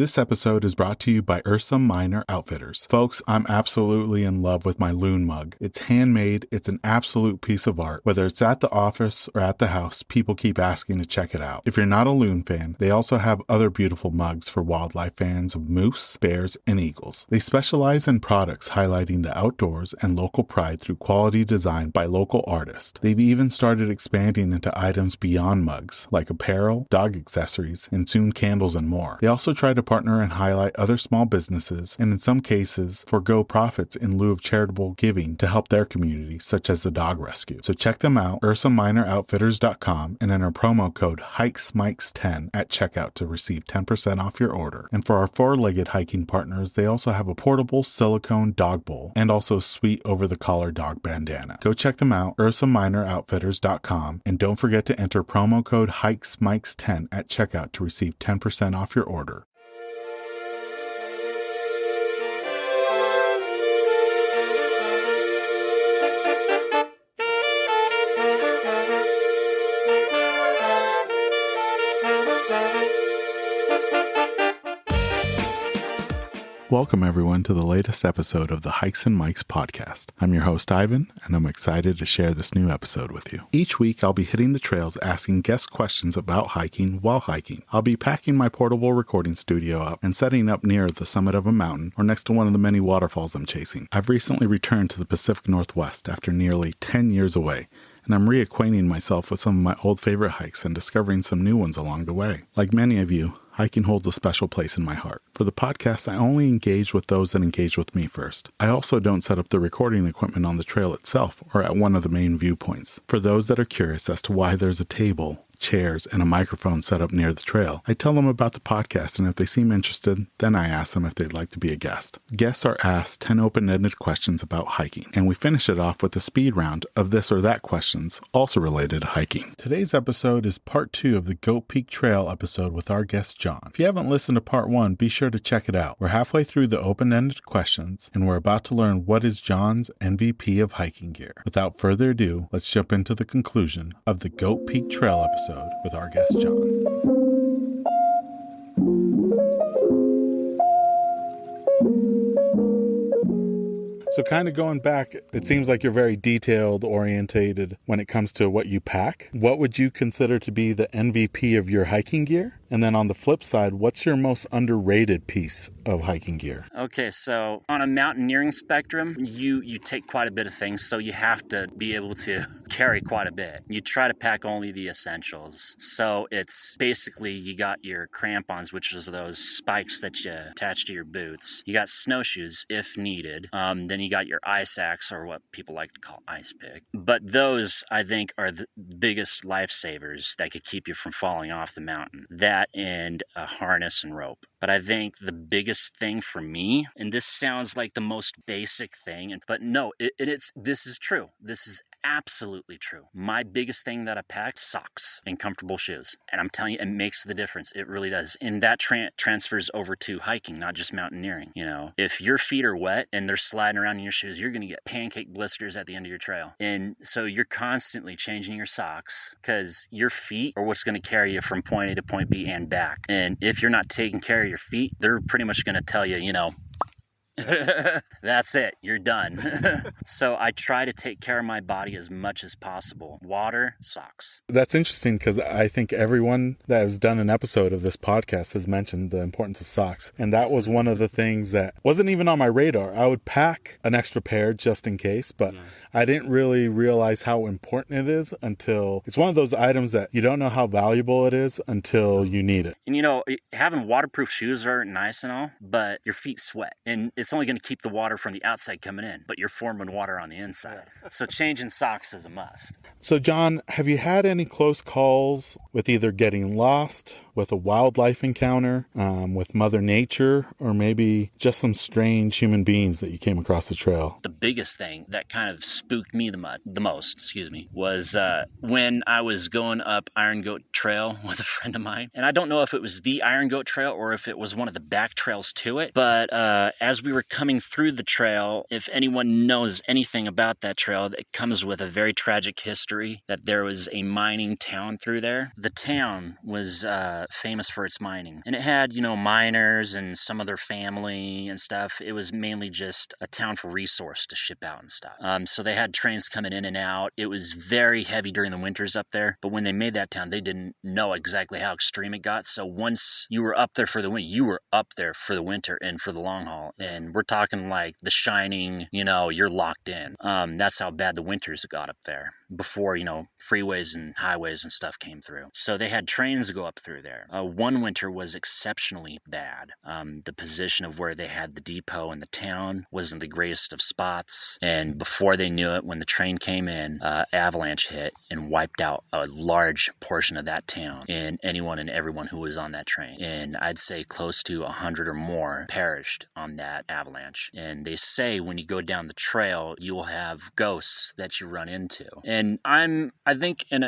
This episode is brought to you by Ursa Minor Outfitters. Folks, I'm absolutely in love with my loon mug. It's handmade, it's an absolute piece of art. Whether it's at the office or at the house, people keep asking to check it out. If you're not a loon fan, they also have other beautiful mugs for wildlife fans of moose, bears, and eagles. They specialize in products highlighting the outdoors and local pride through quality design by local artists. They've even started expanding into items beyond mugs, like apparel, dog accessories, and soon candles and more. They also try to partner and highlight other small businesses, and in some cases, forego profits in lieu of charitable giving to help their community, such as the dog rescue. So check them out, UrsaMinorOutfitters.com, and enter promo code HikesMikes10 at checkout to receive 10% off your order. And for our four-legged hiking partners, they also have a portable silicone dog bowl and also a sweet over-the-collar dog bandana. Go check them out, UrsaMinorOutfitters.com, and don't forget to enter promo code HikesMikes10 at checkout to receive 10% off your order. Welcome everyone to the latest episode of the Hikes and Mikes podcast. I'm your host Ivan, and I'm excited to share this new episode with you. Each week I'll be hitting the trails asking guest questions about hiking while hiking. I'll be packing my portable recording studio up and setting up near the summit of a mountain or next to one of the many waterfalls I'm chasing. I've recently returned to the Pacific Northwest after nearly 10 years away, and I'm reacquainting myself with some of my old favorite hikes and discovering some new ones along the way. Like many of you, hiking holds a special place in my heart. For the podcast, I only engage with those that engage with me first. I also don't set up the recording equipment on the trail itself or at one of the main viewpoints. For those that are curious as to why there's a table, chairs, and a microphone set up near the trail, I tell them about the podcast, and if they seem interested, then I ask them if they'd like to be a guest. Guests are asked 10 open-ended questions about hiking, and we finish it off with a speed round of this or that questions, also related to hiking. Today's episode is part 2 of the Goat Peal Trail episode with our guest John. If you haven't listened to part 1, be sure to check it out. We're halfway through the open-ended questions, and we're about to learn what is John's MVP of hiking gear. Without further ado, let's jump into the conclusion of the Goat Peal Trail episode with our guest John. So kind of going back, it seems like you're very detailed orientated when it comes to what you pack. What would you consider to be the MVP of your hiking gear? And then on the flip side, what's your most underrated piece of hiking gear? Okay, so on a mountaineering spectrum, you take quite a bit of things, so you have to be able to carry quite a bit. You try to pack only the essentials. So it's basically you got your crampons, which is those spikes that you attach to your boots. You got snowshoes if needed. Then you got your ice axe, or what people like to call ice pick. But those, I think, are the biggest lifesavers that could keep you from falling off the mountain. That and a harness and rope. But I think the biggest thing for me, and this sounds like the most basic thing, but no, this is true. This is absolutely true. My biggest thing that I pack, socks and comfortable shoes. And I'm telling you, it makes the difference. It really does. And that transfers over to hiking, not just mountaineering. You know, if your feet are wet and they're sliding around in your shoes, you're going to get pancake blisters at the end of your trail. And so you're constantly changing your socks because your feet are what's going to carry you from point A to point B and back. And if you're not taking care of your feet, they're pretty much going to tell you, you know, that's it, you're done. So I try to take care of my body as much as possible. Water, socks. That's interesting because I think everyone that has done an episode of this podcast has mentioned the importance of socks. And that was one of the things that wasn't even on my radar. I would pack an extra pair just in case, but I didn't really realize how important it is until it's one of those items that you don't know how valuable it is until you need it. And you know, having waterproof shoes are nice and all, but your feet sweat. And it's only going to keep the water from the outside coming in, but you're forming water on the inside. So changing socks is a must. So John, have you had any close calls with either getting lost, with a wildlife encounter, with Mother Nature, or maybe just some strange human beings that you came across the trail? The biggest thing that kind of spooked me the most, was when I was going up Iron Goat Trail with a friend of mine. And I don't know if it was the Iron Goat Trail or if it was one of the back trails to it. But as we were coming through the trail, if anyone knows anything about that trail, it comes with a very tragic history that there was a mining town through there. The town was famous for its mining. And it had, miners and some of their family and stuff. It was mainly just a town for resource to ship out and stuff. So they had trains coming in and out. It was very heavy during the winters up there. But when they made that town, they didn't know exactly how extreme it got. So once you were up there for the winter, you were up there for the winter and for the long haul. And we're talking like The Shining, you're locked in. That's how bad the winters got up there before, freeways and highways and stuff came through. So they had trains go up through there. One winter was exceptionally bad. The position of where they had the depot and the town wasn't the greatest of spots. And before they knew it, when the train came in, avalanche hit and wiped out a large portion of that town and anyone and everyone who was on that train. And I'd say close to 100 or more perished on that avalanche. And they say when you go down the trail, you will have ghosts that you run into. And I think in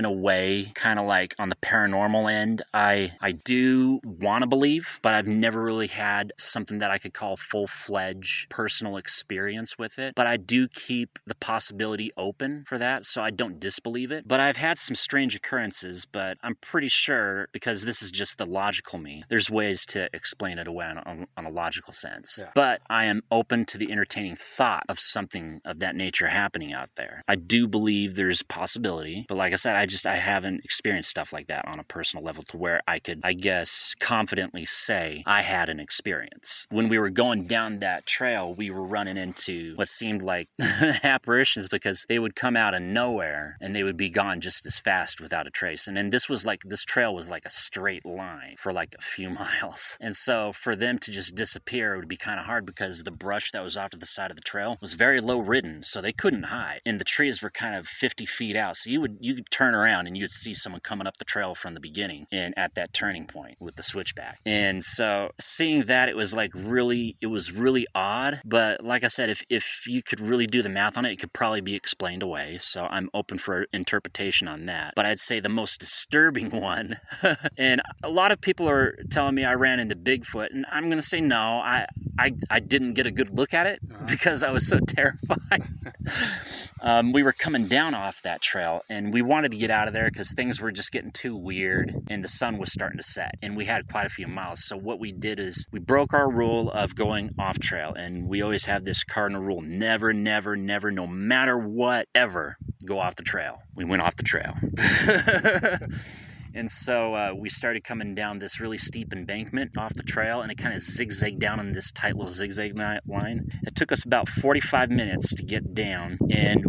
a way, kind of like on the paranormal end, I do want to believe, but I've never really had something that I could call full-fledged personal experience with it. But I do keep the possibility open for that, so I don't disbelieve it. But I've had some strange occurrences, but I'm pretty sure, because this is just the logical me, there's ways to explain it away on a logical sense. Yeah. But I am open to the entertaining thought of something of that nature happening out there. I do believe there's possibility, but like I said, I haven't experienced stuff like that on a personal level to where I could, I guess, confidently say I had an experience. When we were going down that trail, we were running into what seemed like apparitions, because they would come out of nowhere and they would be gone just as fast without a trace. And then this trail was like a straight line for like a few miles. And so for them to just disappear would be kind of hard, because the brush that was off to the side of the trail was very low ridden, so they couldn't hide. And the trees were kind of 50 feet out. So you could turn around and you'd see someone coming up the trail from the beginning and at that turning point with the switchback. And so seeing that, it was really odd. But like I said, if you could really do the math on it, it could probably be explained away. So I'm open for interpretation on that. But I'd say the most disturbing one, and a lot of people are telling me I ran into Bigfoot, and I'm going to say no, I didn't get a good look at it because I was so terrified. We were coming down off that trail, and we wanted to get out of there because things were just getting too weird, and the sun was starting to set, and we had quite a few miles. So what we did is we broke our rule of going off trail, and we always have this cardinal rule: never, never, never, no matter what, ever go off the trail. We went off the trail. And so we started coming down this really steep embankment off the trail, and it kind of zigzagged down on this tight little zigzag line. It took us about 45 minutes to get down, and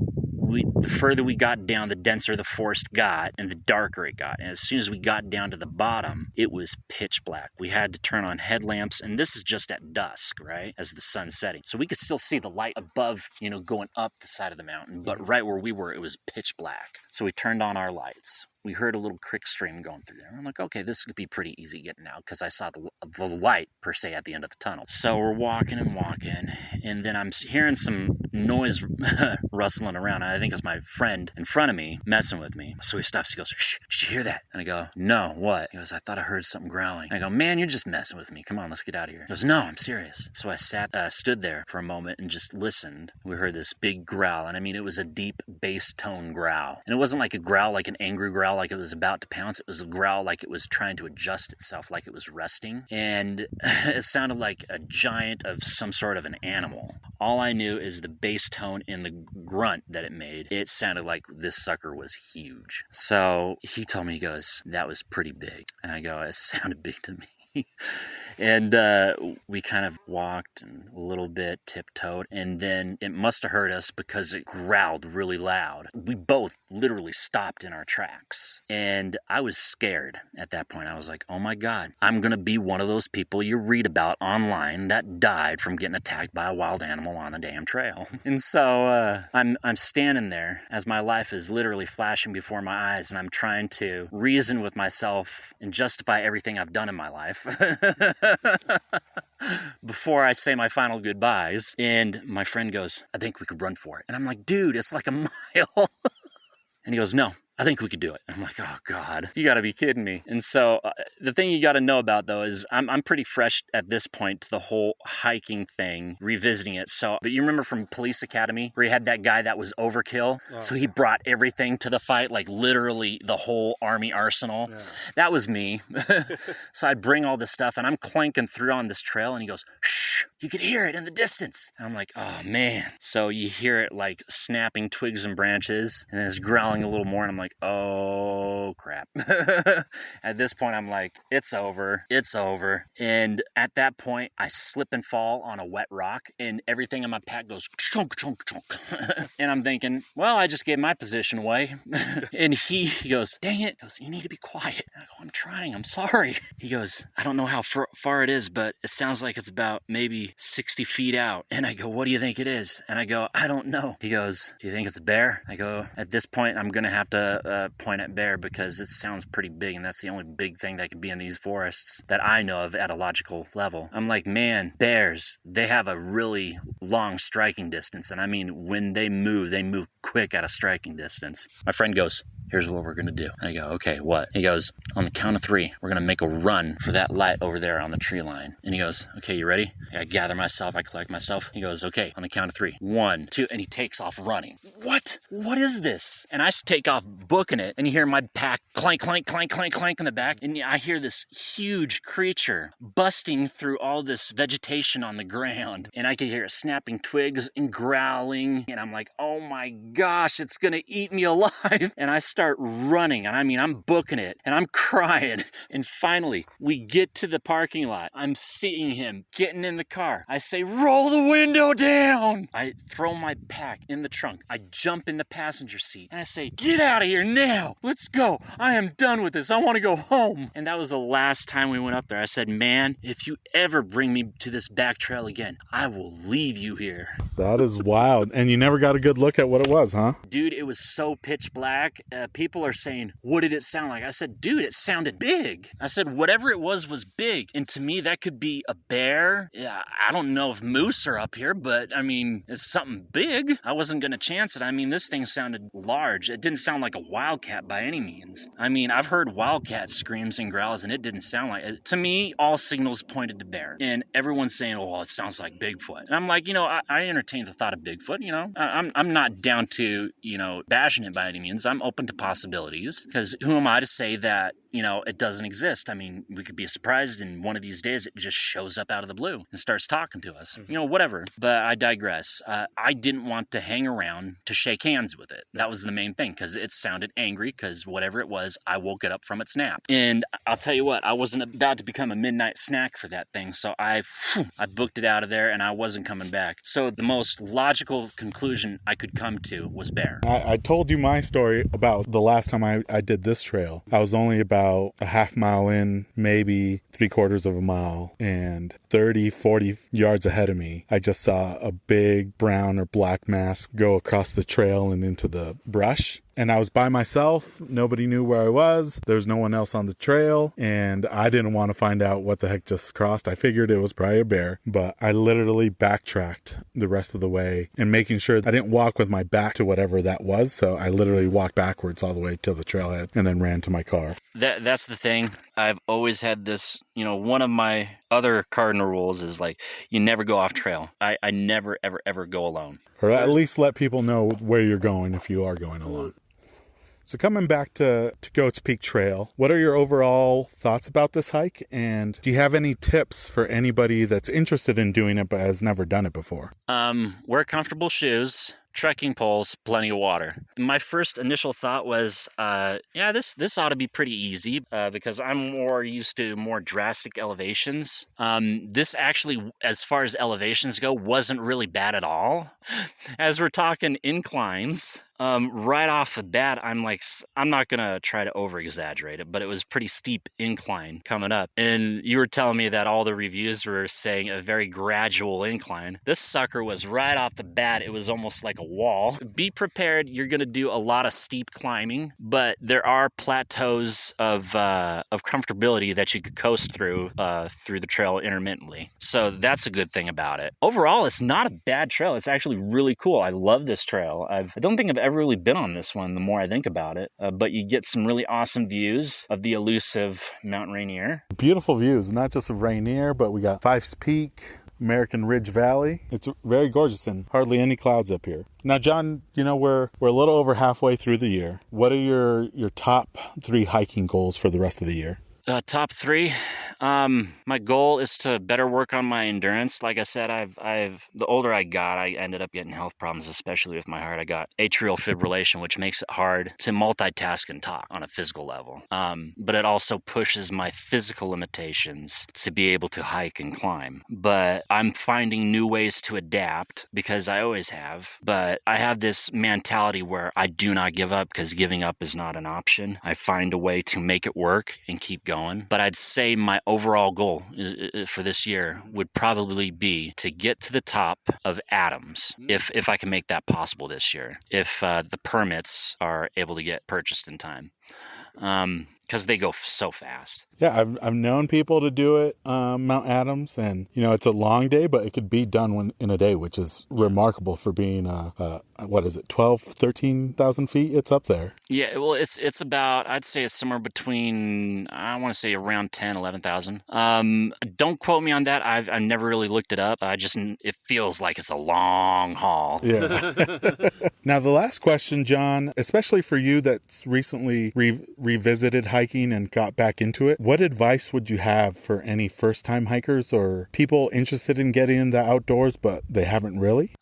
the further we got down, the denser the forest got and the darker it got. And as soon as we got down to the bottom, it was pitch black. We had to turn on headlamps, and this is just at dusk, right, as the sun's setting. So we could still see the light above, going up the side of the mountain, but right where we were, it was pitch black. So we turned on our lights. We heard a little creek stream going through there. I'm like, okay, this could be pretty easy getting out, because I saw the light, per se, at the end of the tunnel. So we're walking, and then I'm hearing some noise rustling around. I think it's my friend in front of me messing with me. So he stops. He goes, "Shh, did you hear that?" And I go, "No, what?" He goes, "I thought I heard something growling." And I go, "Man, you're just messing with me. Come on, let's get out of here." He goes, "No, I'm serious." So I stood there for a moment and just listened. We heard this big growl, and I mean, it was a deep bass tone growl. And it wasn't like a growl, like an angry growl, like it was about to pounce. It was a growl like it was trying to adjust itself, like it was resting. And it sounded like a giant of some sort of an animal. All I knew is the bass tone and the grunt that it made. It sounded like this sucker was huge. So he told me, he goes, "That was pretty big." And I go, "It sounded big to me." And we kind of walked and a little bit, tiptoed, and then it must have heard us because it growled really loud. We both literally stopped in our tracks, and I was scared at that point. I was like, oh my God, I'm going to be one of those people you read about online that died from getting attacked by a wild animal on the damn trail. And so I'm standing there as my life is literally flashing before my eyes, and I'm trying to reason with myself and justify everything I've done in my life. Before I say my final goodbyes. And my friend goes, "I think we could run for it." And I'm like, "Dude, it's like a mile." And he goes, "No, I think we could do it." And I'm like, "Oh God, you gotta be kidding me." And so The thing you got to know about, though, is I'm pretty fresh at this point to the whole hiking thing, revisiting it. So, but you remember from Police Academy where you had that guy that was overkill? Oh. So he brought everything to the fight, like literally the whole army arsenal. Yeah. That was me. So I bring all this stuff and I'm clanking through on this trail and he goes, shh, you could hear it in the distance. And I'm like, oh man. So you hear it like snapping twigs and branches and then it's growling a little more and I'm like, oh crap. At this point, I'm like, it's over. And at that point, I slip and fall on a wet rock and everything in my pack goes chunk, chunk, chunk. And I'm thinking, well, I just gave my position away. And he goes, dang it. He goes, you need to be quiet. I go, I'm trying. I'm sorry. He goes, I don't know how far it is, but it sounds like it's about maybe 60 feet out. And I go, what do you think it is? And I go, I don't know. He goes, do you think it's a bear? I go, at this point, I'm going to have to point at bear because it sounds pretty big. And that's the only big thing that could be in these forests that I know of at a logical level. I'm like, man, bears, they have a really long striking distance. And I mean, when they move quick at a striking distance. My friend goes, here's what we're going to do. I go, okay, what? He goes, on the count of 3, we're going to make a run for that light over there on the tree line. And he goes, okay, you ready? I gather myself. I collect myself. He goes, okay, on the count of 3. 1, 2, and he takes off running. What? What is this? And I take off booking it, and you hear my pack clank, clank, clank, clank, clank in the back, and I hear this huge creature busting through all this vegetation on the ground, and I could hear it snapping twigs and growling, and I'm like, oh my gosh, it's going to eat me alive. And I start running, and I mean, I'm booking it, and I'm crying. And finally, we get to the parking lot. I'm seeing him getting in the car. I say, roll the window down. I throw my pack in the trunk. I jump in the passenger seat, and I say, get out of here now. Let's go. I am done with this. I want to go home. And that was the last time we went up there. I said, man, if you ever bring me to this back trail again, I will leave you here. That is wild. And you never got a good look at what it was, huh? Dude, it was so pitch black. People are saying, what did it sound like? I said, dude, it sounded big. I said, whatever it was big. And to me, that could be a bear. Yeah, I don't know if moose are up here, but I mean, it's something big. I wasn't going to chance it. I mean, this thing sounded large. It didn't sound like a wildcat by any means. I mean, I've heard wildcat screams and growls, and it didn't sound like it. To me, all signals pointed to bear. And everyone's saying, oh, it sounds like Bigfoot. And I'm like, you know, I entertain the thought of Bigfoot, you know. I'm not down to, you know, bashing it by any means. I'm open to possibilities, because who am I to say that, you know, it doesn't exist? I mean, we could be surprised and one of these days it just shows up out of the blue and starts talking to us. You know, whatever. But I digress. I didn't want to hang around to shake hands with it. That was the main thing, because it sounded angry, because whatever it was, I woke it up from its nap. And I'll tell you what, I wasn't about to become a midnight snack for that thing. So I booked it out of there and I wasn't coming back. So the most logical conclusion I could come to was bear. I told you my story about the last time I did this trail. I was only about a half mile in, maybe 3/4 of a mile, and 30-40 yards ahead of me, I just saw a big brown or black mass go across the trail and into the brush. And I was by myself. Nobody knew where I was. There was no one else on the trail. And I didn't want to find out what the heck just crossed. I figured it was probably a bear. But I literally backtracked the rest of the way and making sure I didn't walk with my back to whatever that was. So I literally walked backwards all the way to the trailhead and then ran to my car. That's the thing. I've always had this, you know, one of my other cardinal rules is like, you never go off trail. I never, ever, ever go alone. Or at least let people know where you're going if you are going alone. So coming back to Goat's Peak Trail, what are your overall thoughts about this hike? And do you have any tips for anybody that's interested in doing it but has never done it before? Wear comfortable shoes, trekking poles, plenty of water. My first initial thought was, this ought to be pretty easy because I'm more used to more drastic elevations. This actually, as far as elevations go, wasn't really bad at all. As we're talking inclines, right off the bat, I'm not going to try to over-exaggerate it, but it was pretty steep incline coming up. And you were telling me that all the reviews were saying a very gradual incline. This sucker was right off the bat. It was almost like a wall. Be prepared. You're going to do a lot of steep climbing, but there are plateaus of comfortability that you could coast through the trail intermittently. So that's a good thing about it. Overall, it's not a bad trail. It's actually really cool. I love this trail. I don't think I've ever really been on this one the more I think about it, but you get some really awesome views of the elusive Mount Rainier. Beautiful views, not just of Rainier, but we got Fife's Peak, American Ridge Valley. It's very gorgeous and hardly any clouds up here. Now, John, we're a little over halfway through the year. What are your top 3 hiking goals for the rest of the year? Top 3. My goal is to better work on my endurance. Like I said, the older I got, I ended up getting health problems, especially with my heart. I got atrial fibrillation, which makes it hard to multitask and talk on a physical level. But it also pushes my physical limitations to be able to hike and climb. But I'm finding new ways to adapt because I always have. But I have this mentality where I do not give up because giving up is not an option. I find a way to make it work and keep going. But I'd say my overall goal for this year would probably be to get to the top of Adams, if I can make that possible this year, if the permits are able to get purchased in time. Because they go so fast. Yeah, I've known people to do it, Mount Adams, and it's a long day, but it could be done in a day, which is remarkable for being 13,000 feet? It's up there. Yeah, well, it's about, I'd say it's somewhere between, I want to say around 10, 11,000. Don't quote me on that. I've never really looked it up. It feels like it's a long haul. Yeah. Now, the last question, John, especially for you that's recently revisited hiking and got back into it, what advice would you have for any first-time hikers or people interested in getting in the outdoors, but they haven't really?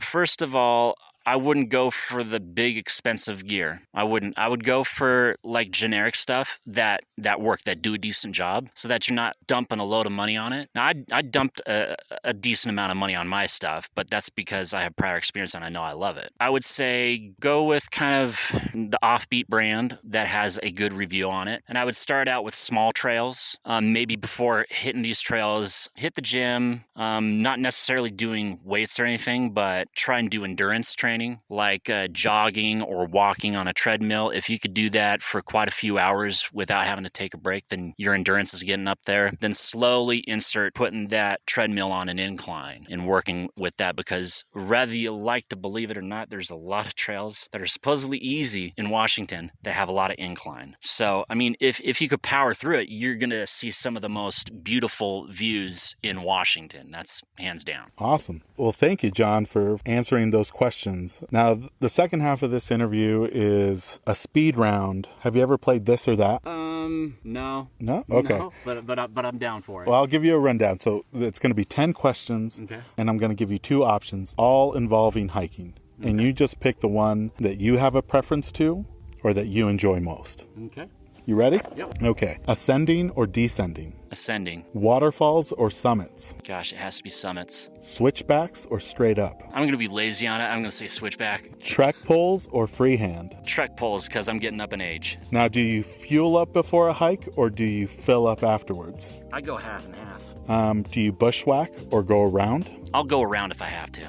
First of all, I wouldn't go for the big expensive gear. I wouldn't. I would go for like generic stuff that work, that do a decent job, so that you're not dumping a load of money on it. Now, I dumped a decent amount of money on my stuff, but that's because I have prior experience and I know I love it. I would say go with kind of the offbeat brand that has a good review on it. And I would start out with small trails. Maybe before hitting these trails, hit the gym, not necessarily doing weights or anything, but try and do endurance training, like jogging or walking on a treadmill. If you could do that for quite a few hours without having to take a break, then your endurance is getting up there. Then slowly insert putting that treadmill on an incline and working with that, because whether you like to believe it or not, there's a lot of trails that are supposedly easy in Washington that have a lot of incline. So, I mean, if you could power through it, you're going to see some of the most beautiful views in Washington. That's hands down. Awesome. Well, thank you, John, for answering those questions. Now, the second half of this interview is a speed round. Have you ever played this or that? No. No? Okay. No, but I'm down for it. Well, I'll give you a rundown. So it's going to be 10 questions, Okay. And I'm going to give you 2 options, all involving hiking. Okay. And you just pick the one that you have a preference to or that you enjoy most. Okay. You ready? Yep. Okay. Ascending or descending? Ascending. Waterfalls or summits? Gosh, it has to be summits. Switchbacks or straight up? I'm going to be lazy on it. I'm going to say switchback. Trek poles or freehand? Trek poles, because I'm getting up in age. Now, do you fuel up before a hike or do you fill up afterwards? I go half and half. Do you bushwhack or go around? I'll go around if I have to.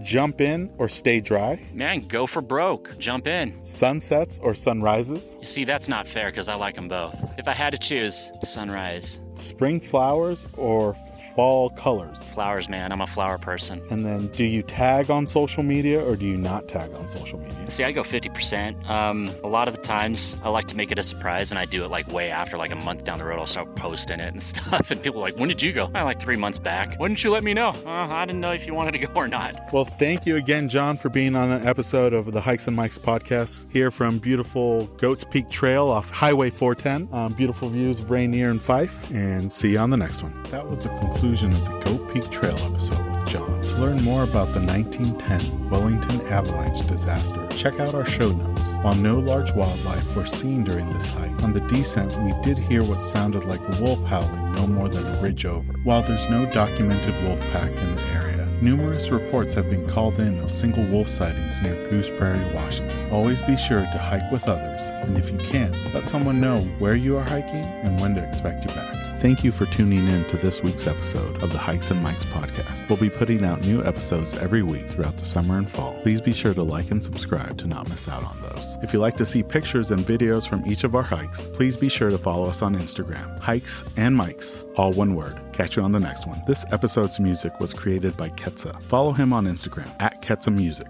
Jump in or stay dry? Man, go for broke. Jump in. Sunsets or sunrises? You see, that's not fair because I like them both. If I had to choose, sunrise. Spring flowers or fall colors? Flowers, man. I'm a flower person. And then do you tag on social media or do you not tag on social media? See, I go 50%. A lot of the times I like to make it a surprise, and I do it like way after, like a month down the road. I'll start posting it and stuff. And people are like, when did you go? Like 3 months back. Why didn't you let me know? I didn't know if you wanted to go or not. Well, thank you again, John, for being on an episode of the Hikes and Mikes podcast here from beautiful Goats Peak Trail off Highway 410. Beautiful views of Rainier and Fife. And see you on the next one. That was the conclusion of the Goat Peak Trail episode with John. To learn more about the 1910 Wellington avalanche disaster, check out our show notes. While no large wildlife were seen during this hike, on the descent we did hear what sounded like a wolf howling no more than a ridge over. While there's no documented wolf pack in the area, numerous reports have been called in of single wolf sightings near Goose Prairie, Washington. Always be sure to hike with others, and if you can't, let someone know where you are hiking and when to expect you back. Thank you for tuning in to this week's episode of the Hikes and Mikes podcast. We'll be putting out new episodes every week throughout the summer and fall. Please be sure to like and subscribe to not miss out on those. If you'd like to see pictures and videos from each of our hikes, please be sure to follow us on Instagram, Hikes and Mikes, all one word. Catch you on the next one. This episode's music was created by Ketsa. Follow him on Instagram, @Ketsa Music.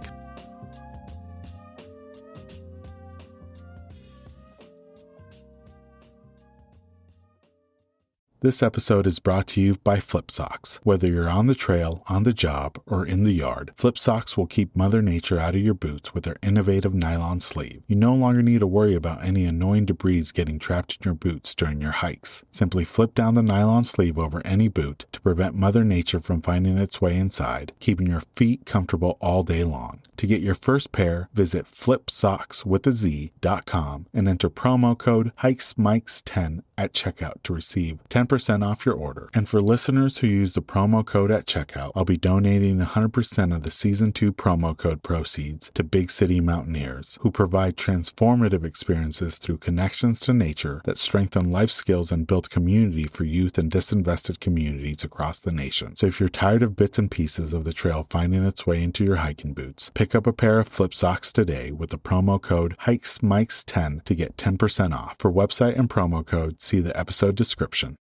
This episode is brought to you by Flip Socks. Whether you're on the trail, on the job, or in the yard, Flip Socks will keep Mother Nature out of your boots with their innovative nylon sleeve. You no longer need to worry about any annoying debris getting trapped in your boots during your hikes. Simply flip down the nylon sleeve over any boot to prevent Mother Nature from finding its way inside, keeping your feet comfortable all day long. To get your first pair, visit flipsockswithaz.com and enter promo code HikesMikes10 at checkout to receive 10% off your order. And for listeners who use the promo code at checkout, I'll be donating 100% of the Season 2 promo code proceeds to Big City Mountaineers, who provide transformative experiences through connections to nature that strengthen life skills and build community for youth and disinvested communities across the nation. So if you're tired of bits and pieces of the trail finding its way into your hiking boots, pick up a pair of Flip Socks today with the promo code HikesMikes10 to get 10% off. For website and promo code, see the episode description.